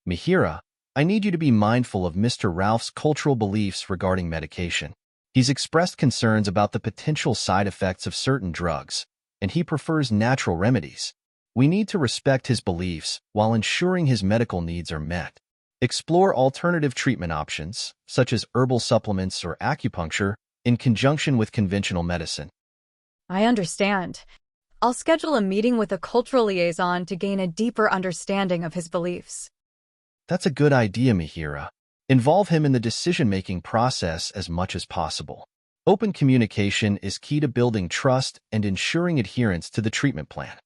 Mihira, I need you to be mindful of Mr. Ralph's cultural beliefs regarding medication. He's expressed concerns about the potential side effects of certain drugs, and he prefers natural remedies. We need to respect his beliefs while ensuring his medical needs are met. Explore alternative treatment options, such as herbal supplements or acupuncture, in conjunction with conventional medicine. I understand. I'll schedule a meeting with a cultural liaison to gain a deeper understanding of his beliefs. That's a good idea, Mihira. Involve him in the decision-making process as much as possible. Open communication is key to building trust and ensuring adherence to the treatment plan.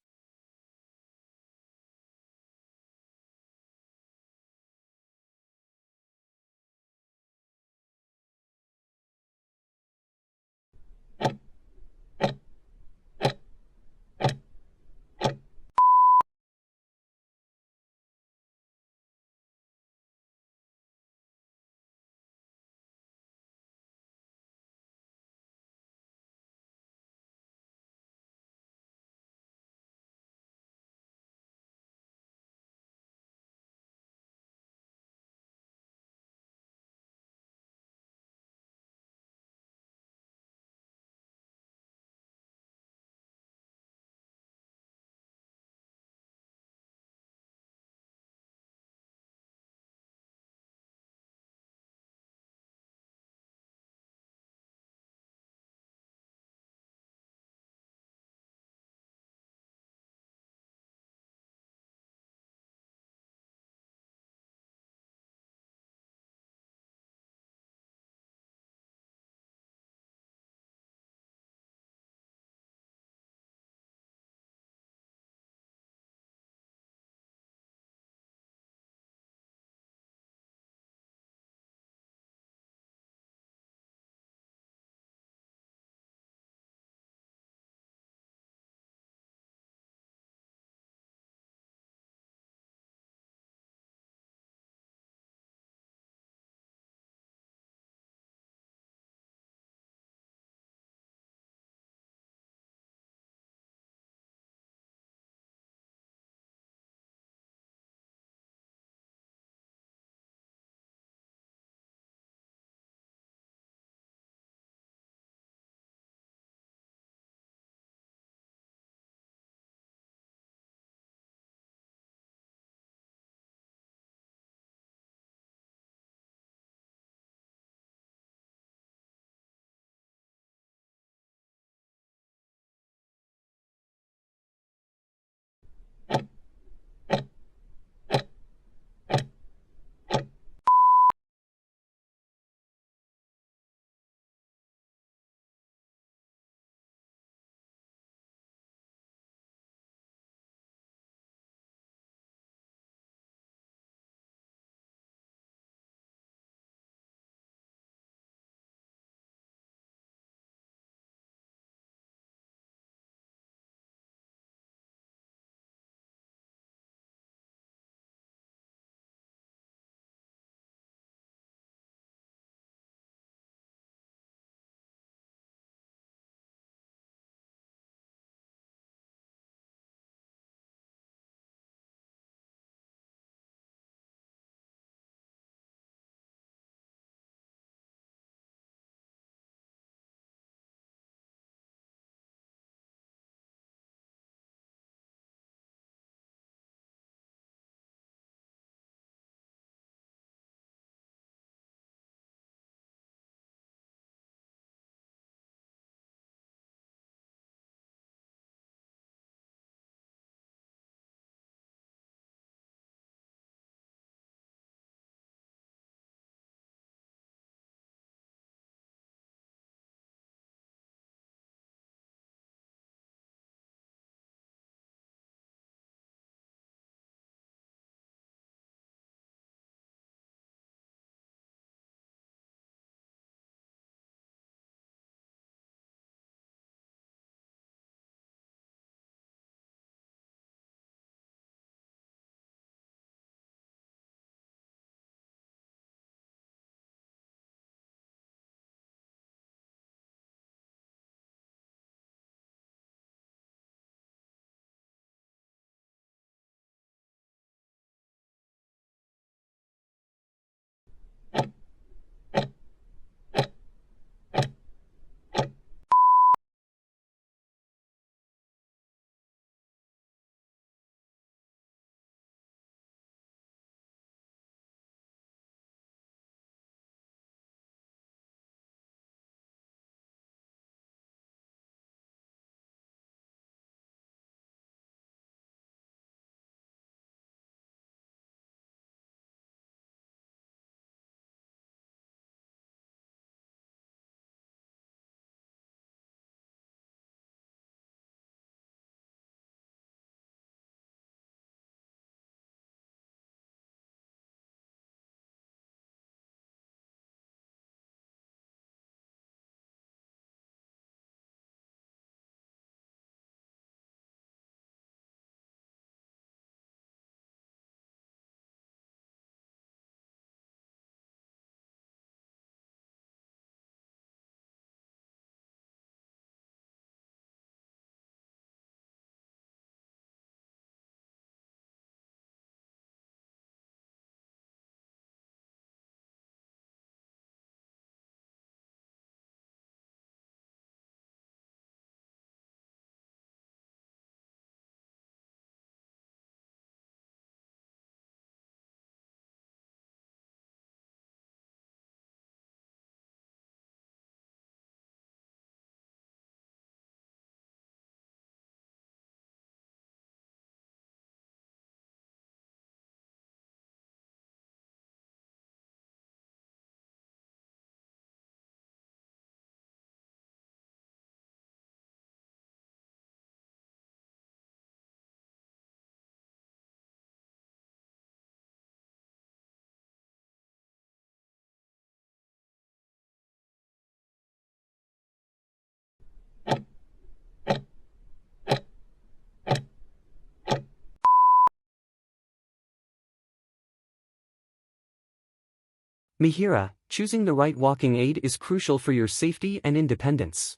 Mihira, choosing the right walking aid is crucial for your safety and independence.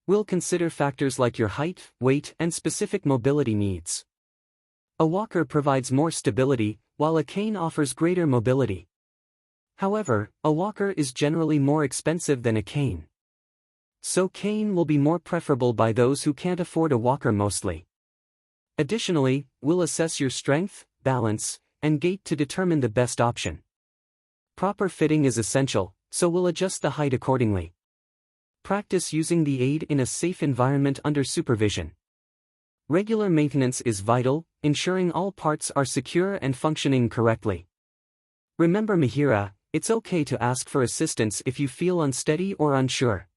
We'll consider factors like your height, weight, and specific mobility needs. A walker provides more stability, while a cane offers greater mobility. However, a walker is generally more expensive than a cane. So cane will be more preferable by those who can't afford a walker mostly. Additionally, we'll assess your strength, balance, and gait to determine the best option. Proper fitting is essential, so we'll adjust the height accordingly. Practice using the aid in a safe environment under supervision. Regular maintenance is vital, ensuring all parts are secure and functioning correctly. Remember Mihira, it's okay to ask for assistance if you feel unsteady or unsure.